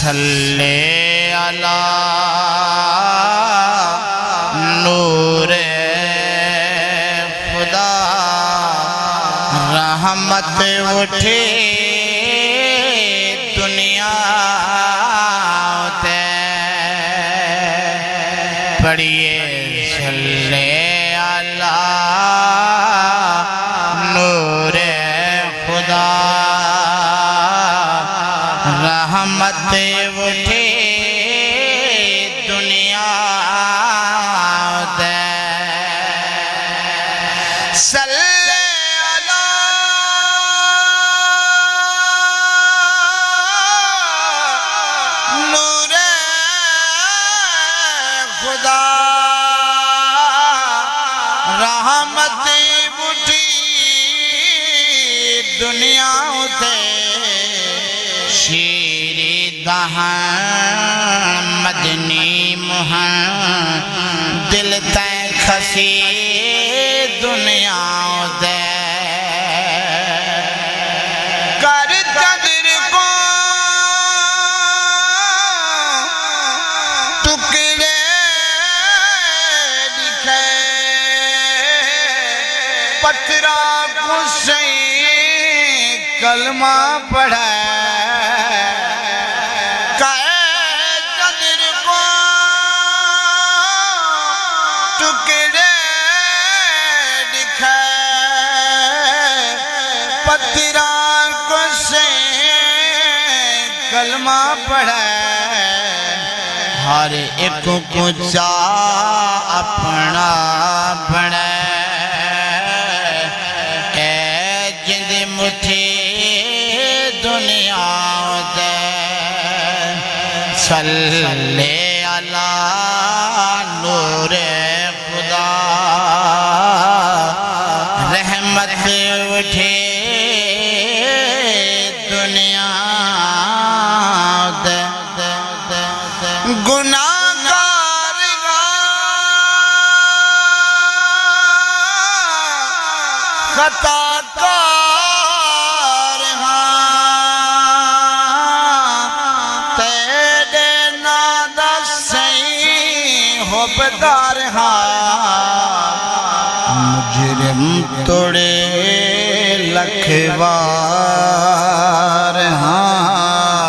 صلی علی نور خدا رحمت اٹھی دنیا تے پڑھیے صلی علی نور خدا رحمت اٹھی دنیا تے صلی علی نور خدا رحمت اٹھی دنیا تے شیری دہن مدنی مہن دل تے کھسی دنیا دے کر قدر کو ٹکڑے دکھے پتھرا کھسیں کلمہ پڑھے پتھراں کو سے کلمہ پڑھے ہر ایک کو چاہ اپنا بڑھے اے جند مٹھی دنیا دے صلی علی نور خدا رحمت اٹھی گناہگار خطا کار تیرے نادہ سہیں ہو بدار مجرم توڑے لکھوار